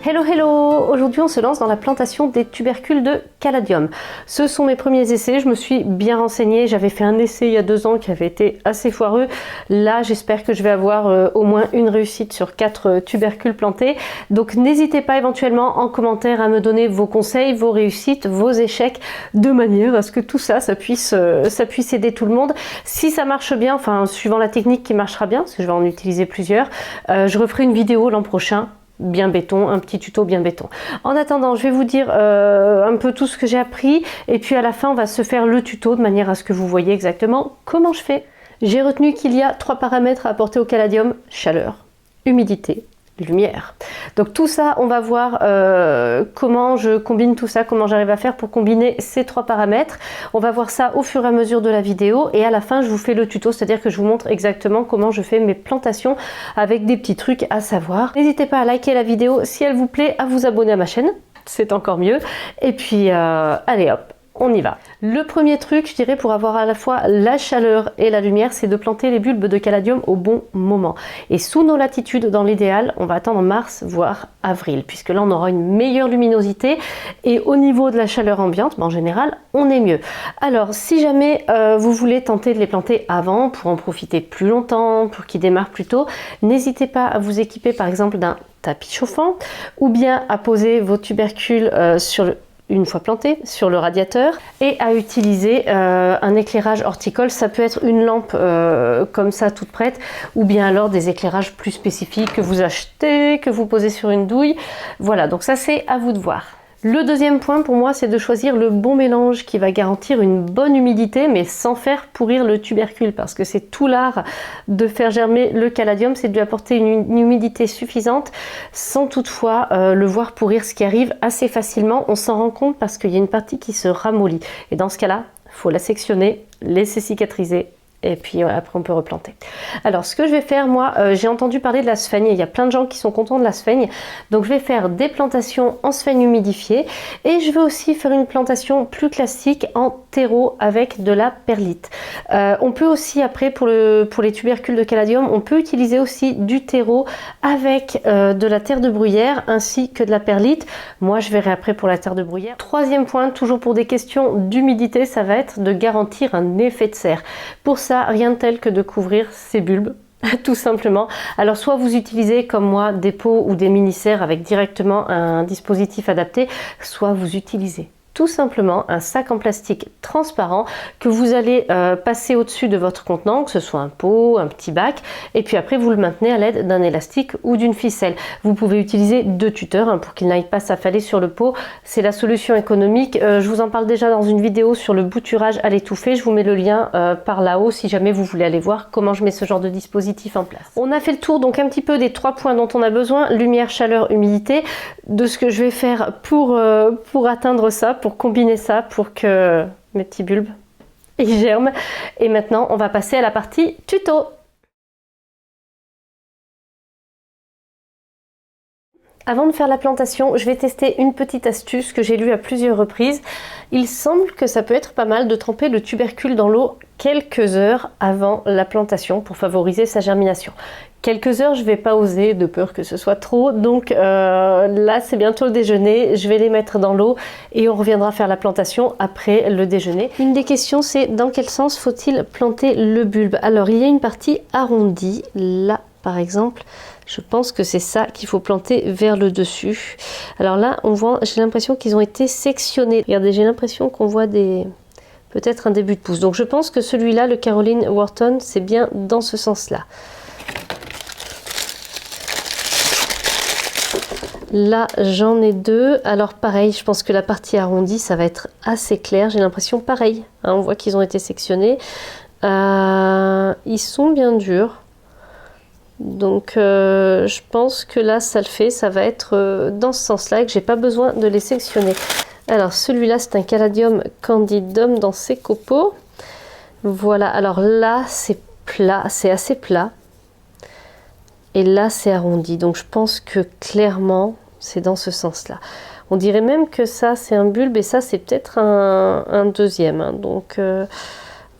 Hello hello! Aujourd'hui on se lance dans la plantation des tubercules de caladium. Ce sont mes premiers essais, je me suis bien renseignée, j'avais fait un essai il y a 2 ans qui avait été assez foireux. Là j'espère que je vais avoir au moins une réussite sur 4 tubercules plantés. Donc n'hésitez pas éventuellement en commentaire à me donner vos conseils, vos réussites, vos échecs, de manière à ce que tout ça, ça puisse aider tout le monde. Si ça marche bien, enfin suivant la technique qui marchera bien, parce que je vais en utiliser plusieurs, je referai une vidéo l'an prochain. Bien béton, un petit tuto bien béton. En attendant, je vais vous dire un peu tout ce que j'ai appris et puis à la fin on va se faire le tuto de manière à ce que vous voyez exactement comment je fais. J'ai retenu qu'il y a 3 paramètres à apporter au caladium: chaleur, humidité, lumière. Donc tout ça, on va voir comment je combine tout ça, comment j'arrive à faire pour combiner ces 3 paramètres. On va voir ça au fur et à mesure de la vidéo et à la fin je vous fais le tuto, c'est-à-dire que je vous montre exactement comment je fais mes plantations avec des petits trucs à savoir. N'hésitez pas à liker la vidéo si elle vous plaît, à vous abonner à ma chaîne, c'est encore mieux. Et puis allez hop, on y va. Le premier truc, je dirais, pour avoir à la fois la chaleur et la lumière, c'est de planter les bulbes de caladium au bon moment. Et sous nos latitudes, dans l'idéal, on va attendre mars, voire avril, puisque là, on aura une meilleure luminosité. Et au niveau de la chaleur ambiante, en général, on est mieux. Alors, si jamais vous voulez tenter de les planter avant, pour en profiter plus longtemps, pour qu'ils démarrent plus tôt, n'hésitez pas à vous équiper, par exemple, d'un tapis chauffant, ou bien à poser vos tubercules une fois planté sur le radiateur et à utiliser un éclairage horticole. Ça peut être une lampe comme ça toute prête ou bien alors des éclairages plus spécifiques que vous achetez, que vous posez sur une douille. Voilà, donc ça c'est à vous de voir. Le deuxième point pour moi, c'est de choisir le bon mélange qui va garantir une bonne humidité mais sans faire pourrir le tubercule, parce que c'est tout l'art de faire germer le caladium, c'est de lui apporter une humidité suffisante sans toutefois le voir pourrir, ce qui arrive assez facilement. On s'en rend compte parce qu'il y a une partie qui se ramollit et dans ce cas-là, il faut la sectionner, laisser cicatriser. Et puis après on peut replanter. Alors ce que je vais faire, moi j'ai entendu parler de la sphaigne, il y a plein de gens qui sont contents de la sphaigne, donc je vais faire des plantations en sphaigne humidifiée et je vais aussi faire une plantation plus classique en terreau avec de la perlite. On peut aussi après pour les tubercules de caladium, on peut utiliser aussi du terreau avec de la terre de bruyère ainsi que de la perlite. Moi je verrai après pour la terre de bruyère. Troisième point, toujours pour des questions d'humidité, ça va être de garantir un effet de serre. Pour ça, rien de tel que de couvrir ces bulbes, tout simplement. Alors soit vous utilisez comme moi des pots ou des mini-serres avec directement un dispositif adapté, soit vous utilisez tout simplement un sac en plastique transparent que vous allez passer au-dessus de votre contenant, que ce soit un pot, un petit bac, et puis après vous le maintenez à l'aide d'un élastique ou d'une ficelle. Vous pouvez utiliser 2 tuteurs pour qu'il n'aille pas s'affaler sur le pot, c'est la solution économique. Je vous en parle déjà dans une vidéo sur le bouturage à l'étouffée, je vous mets le lien par là-haut si jamais vous voulez aller voir comment je mets ce genre de dispositif en place. On a fait le tour donc un petit peu des 3 points dont on a besoin: lumière, chaleur, humidité, de ce que je vais faire pour atteindre ça, pour combiner ça pour que mes petits bulbes ils germent. Et maintenant on va passer à la partie tuto. Avant de faire la plantation, je vais tester une petite astuce que j'ai lue à plusieurs reprises. Il semble que ça peut être pas mal de tremper le tubercule dans l'eau quelques heures avant la plantation pour favoriser sa germination. Quelques heures, je vais pas oser de peur que ce soit trop, donc là c'est bientôt le déjeuner, je vais les mettre dans l'eau et on reviendra faire la plantation après le déjeuner. Une des questions, c'est dans quel sens faut-il planter le bulbe? Alors il y a une partie arrondie, là par exemple, je pense que c'est ça qu'il faut planter vers le dessus. Alors là on voit, j'ai l'impression qu'ils ont été sectionnés. Regardez, j'ai l'impression qu'on voit peut-être un début de pouce, donc je pense que celui-là, le Caroline Wharton, c'est bien dans ce sens-là. Là j'en ai 2, alors pareil, je pense que la partie arrondie ça va être assez clair, j'ai l'impression pareil, hein, on voit qu'ils ont été sectionnés, ils sont bien durs, donc je pense que là ça le fait, ça va être dans ce sens là et que j'ai pas besoin de les sectionner. Alors celui-là c'est un caladium candidum dans ses copeaux, voilà, alors là c'est plat, c'est assez plat. Et là c'est arrondi, donc je pense que clairement c'est dans ce sens là. On dirait même que ça c'est un bulbe et ça c'est peut-être un deuxième, hein. Donc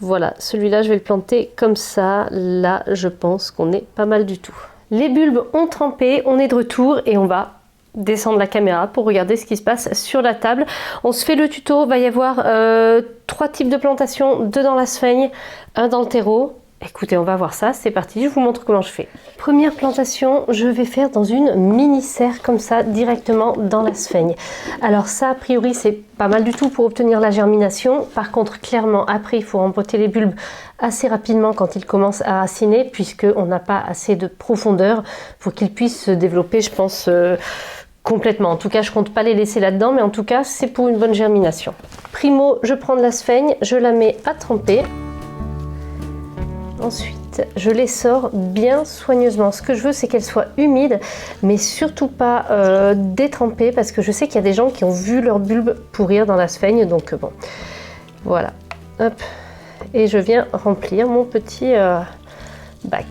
voilà, celui-là je vais le planter comme ça. Là je pense qu'on est pas mal du tout. Les bulbes ont trempé, on est de retour et on va descendre la caméra pour regarder ce qui se passe sur la table. On se fait le tuto, il va y avoir 3 types de plantations, 2 dans la sphaigne, 1 dans le terreau. Écoutez, on va voir ça, c'est parti, je vous montre comment je fais. Première plantation, je vais faire dans une mini serre comme ça, directement dans la sphaigne. Alors ça, a priori, c'est pas mal du tout pour obtenir la germination. Par contre, clairement, après, il faut emboîter les bulbes assez rapidement quand ils commencent à raciner, puisqu'on n'a pas assez de profondeur pour qu'ils puissent se développer, je pense, complètement. En tout cas, je compte pas les laisser là-dedans, mais en tout cas, c'est pour une bonne germination. Primo, je prends de la sphaigne, je la mets à tremper. Ensuite, je les sors bien soigneusement. Ce que je veux, c'est qu'elles soient humides, mais surtout pas détrempées, parce que je sais qu'il y a des gens qui ont vu leur bulbe pourrir dans la sphaigne. Donc bon, voilà. Hop. Et je viens remplir mon petit bac.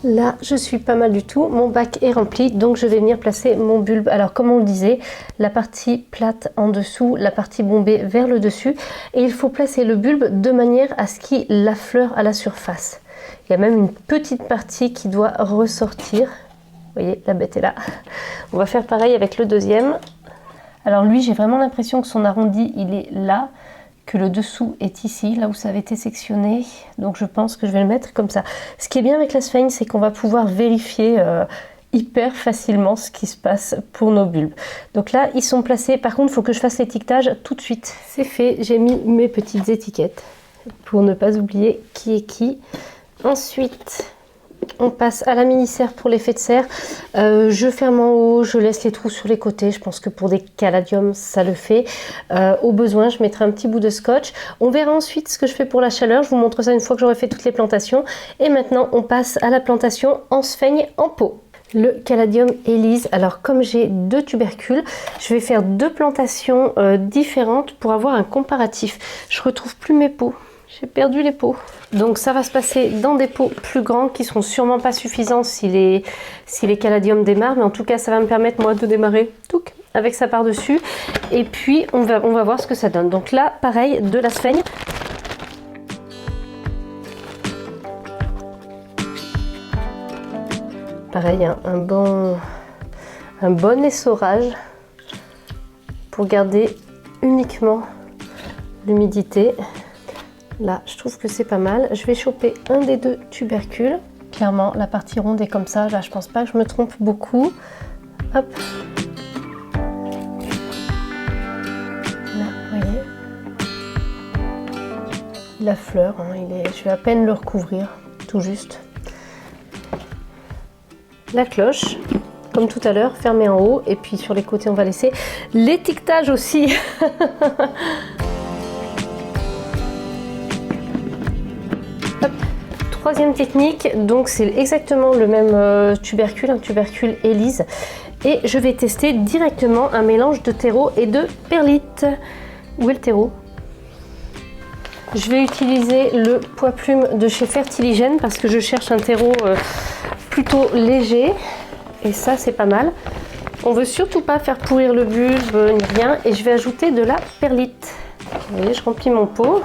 Là, je suis pas mal du tout. Mon bac est rempli, donc je vais venir placer mon bulbe. Alors, comme on le disait, la partie plate en dessous, la partie bombée vers le dessus. Et il faut placer le bulbe de manière à ce qu'il affleure à la surface. Il y a même une petite partie qui doit ressortir. Vous voyez, la bête est là. On va faire pareil avec le deuxième. Alors lui, j'ai vraiment l'impression que son arrondi, il est là, que le dessous est ici, là où ça avait été sectionné. Donc je pense que je vais le mettre comme ça. Ce qui est bien avec la sphaigne, c'est qu'on va pouvoir vérifier hyper facilement ce qui se passe pour nos bulbes. Donc là, ils sont placés. Par contre, il faut que je fasse l'étiquetage tout de suite. C'est fait, j'ai mis mes petites étiquettes pour ne pas oublier qui est qui. Ensuite, on passe à la mini-serre pour l'effet de serre. Je ferme en haut, je laisse les trous sur les côtés. Je pense que pour des caladiums, ça le fait. Au besoin, je mettrai un petit bout de scotch. On verra ensuite ce que je fais pour la chaleur. Je vous montre ça une fois que j'aurai fait toutes les plantations. Et maintenant, on passe à la plantation en sphaigne en pot. Le Caladium Elise. Alors comme j'ai 2 tubercules, je vais faire 2 plantations différentes pour avoir un comparatif. Je retrouve plus mes pots. J'ai perdu les pots. Donc ça va se passer dans des pots plus grands qui seront sûrement pas suffisants si les caladiums démarrent. Mais en tout cas, ça va me permettre moi de démarrer avec ça par-dessus. Et puis on va voir ce que ça donne. Donc là, pareil, de la sphaigne. Pareil, un bon essorage pour garder uniquement l'humidité. Là, je trouve que c'est pas mal. Je vais choper un des 2 tubercules. Clairement, la partie ronde est comme ça. Là, je pense pas que je me trompe beaucoup. Hop. Là, vous voyez. La fleur, hein, je vais à peine le recouvrir, tout juste. La cloche, comme tout à l'heure, fermée en haut. Et puis sur les côtés, on va laisser l'étiquetage aussi. Hop. Troisième technique, donc c'est exactement le même tubercule, un tubercule Elise. Et je vais tester directement un mélange de terreau et de perlite. Où est le terreau? Je vais utiliser le poids plume de chez Fertiligène parce que je cherche un terreau plutôt léger. Et ça, c'est pas mal. On veut surtout pas faire pourrir le bulbe ni rien. Et je vais ajouter de la perlite. Vous voyez, je remplis mon pot.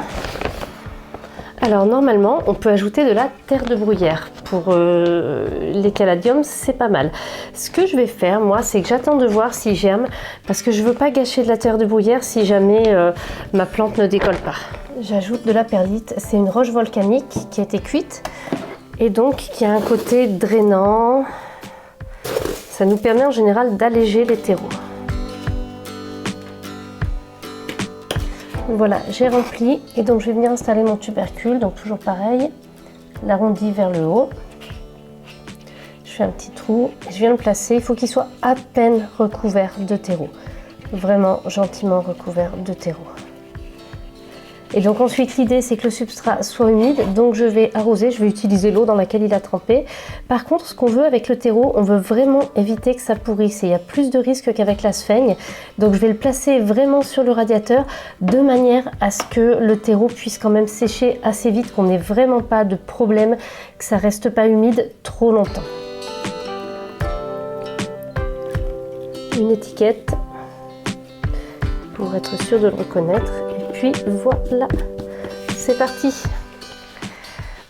Alors normalement, on peut ajouter de la terre de bruyère. Pour les caladiums, c'est pas mal. Ce que je vais faire, moi, c'est que j'attends de voir s'ils germent, parce que je veux pas gâcher de la terre de bruyère si jamais ma plante ne décolle pas. J'ajoute de la perlite. C'est une roche volcanique qui a été cuite et donc qui a un côté drainant. Ça nous permet en général d'alléger les terreaux. Voilà, j'ai rempli et donc je vais venir installer mon tubercule, donc toujours pareil, l'arrondi vers le haut. Je fais un petit trou, je viens le placer, il faut qu'il soit à peine recouvert de terreau, vraiment gentiment recouvert de terreau. Et donc ensuite l'idée c'est que le substrat soit humide, donc je vais arroser, je vais utiliser l'eau dans laquelle il a trempé. Par contre ce qu'on veut avec le terreau, on veut vraiment éviter que ça pourrisse et il y a plus de risques qu'avec la sphaigne. Donc je vais le placer vraiment sur le radiateur de manière à ce que le terreau puisse quand même sécher assez vite, qu'on n'ait vraiment pas de problème, que ça reste pas humide trop longtemps. Une étiquette pour être sûr de le reconnaître. Puis voilà, c'est parti.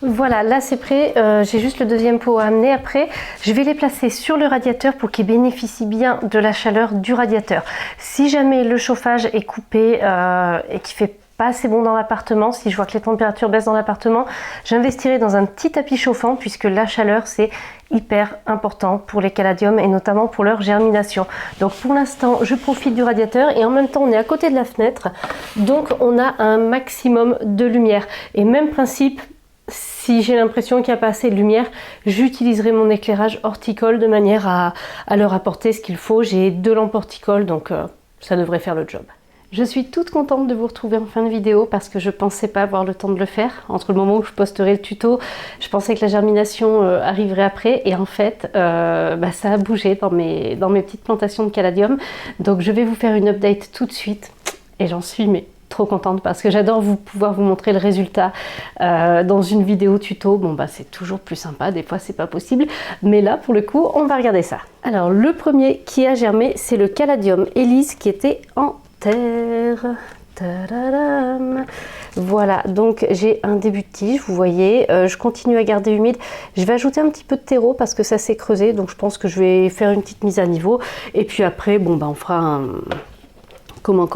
Voilà, là c'est prêt, j'ai juste le deuxième pot à amener après. Je vais les placer sur le radiateur pour qu'ils bénéficient bien de la chaleur du radiateur. Si jamais le chauffage est coupé et qu'il fait pas assez bon dans l'appartement, si je vois que les températures baissent dans l'appartement, j'investirai dans un petit tapis chauffant puisque la chaleur c'est hyper important pour les caladiums et notamment pour leur germination. Donc pour l'instant je profite du radiateur et en même temps on est à côté de la fenêtre, donc on a un maximum de lumière. Et même principe, si j'ai l'impression qu'il n'y a pas assez de lumière, j'utiliserai mon éclairage horticole de manière à leur apporter ce qu'il faut. J'ai 2 lampes horticoles, donc ça devrait faire le job. Je suis toute contente de vous retrouver en fin de vidéo parce que je pensais pas avoir le temps de le faire. Entre le moment où je posterai le tuto, je pensais que la germination arriverait après et en fait ça a bougé dans mes petites plantations de caladium. Donc je vais vous faire une update tout de suite et j'en suis trop contente parce que j'adore pouvoir vous montrer le résultat dans une vidéo tuto. Bon c'est toujours plus sympa, des fois c'est pas possible, mais là pour le coup on va regarder ça. Alors le premier qui a germé c'est le caladium Elise qui était en terre. Tadadam. Voilà, donc j'ai un début de tige, vous voyez, je continue à garder humide. Je vais ajouter un petit peu de terreau parce que ça s'est creusé, donc je pense que je vais faire une petite mise à niveau et puis après on fera un... Comment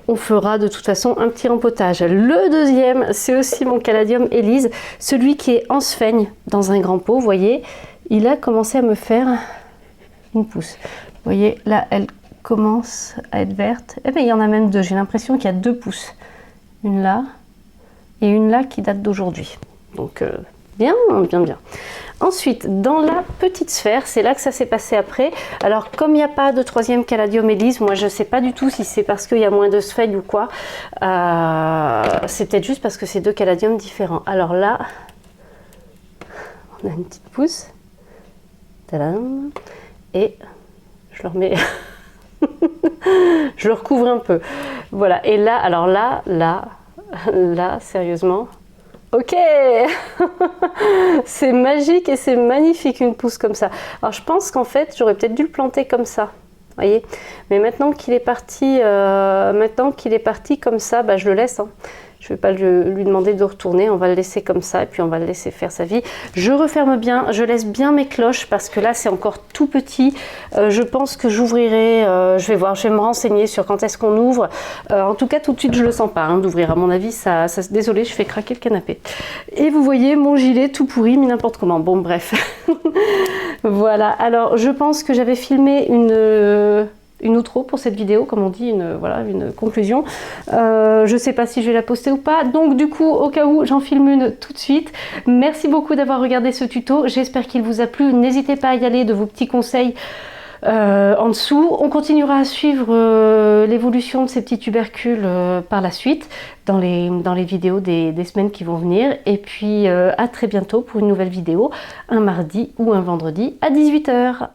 on fera de toute façon un petit rempotage. Le deuxième, c'est aussi mon caladium Elise, celui qui est en sphaigne dans un grand pot, vous voyez, il a commencé à me faire une pousse. Vous voyez, là, elle commence à être verte. Eh bien, il y en a même 2, j'ai l'impression qu'il y a 2 pousses. Une là, et une là qui date d'aujourd'hui. Donc, bien. Ensuite, dans la petite sphère, c'est là que ça s'est passé après. Alors, comme il n'y a pas de troisième caladium Elise, moi je ne sais pas du tout si c'est parce qu'il y a moins de sphaigne ou quoi. C'est peut-être juste parce que c'est 2 caladiums différents. Alors là, on a une petite pousse. Tadam. Et je le remets... je le recouvre un peu. Voilà. Et là, alors là, sérieusement... Ok. C'est magique et c'est magnifique une pousse comme ça. Alors je pense qu'en fait j'aurais peut-être dû le planter comme ça, voyez. Mais maintenant qu'il est parti, comme ça, je le laisse. Je ne vais pas lui demander de retourner, on va le laisser comme ça et puis on va le laisser faire sa vie. Je referme bien, je laisse bien mes cloches parce que là c'est encore tout petit. Je pense que j'ouvrirai, je vais voir, je vais me renseigner sur quand est-ce qu'on ouvre. En tout cas tout de suite je le sens pas d'ouvrir, à mon avis désolé, je fais craquer le canapé. Et vous voyez mon gilet tout pourri, mis n'importe comment, bon bref. Voilà, alors je pense que j'avais filmé une outro pour cette vidéo, comme on dit, une conclusion. Je sais pas si je vais la poster ou pas, donc du coup au cas où j'en filme une tout de suite. Merci beaucoup d'avoir regardé ce tuto, j'espère qu'il vous a plu. N'hésitez pas à y aller de vos petits conseils en dessous. On continuera à suivre l'évolution de ces petits tubercules par la suite dans les vidéos des semaines qui vont venir, et puis à très bientôt pour une nouvelle vidéo un mardi ou un vendredi à 18 h.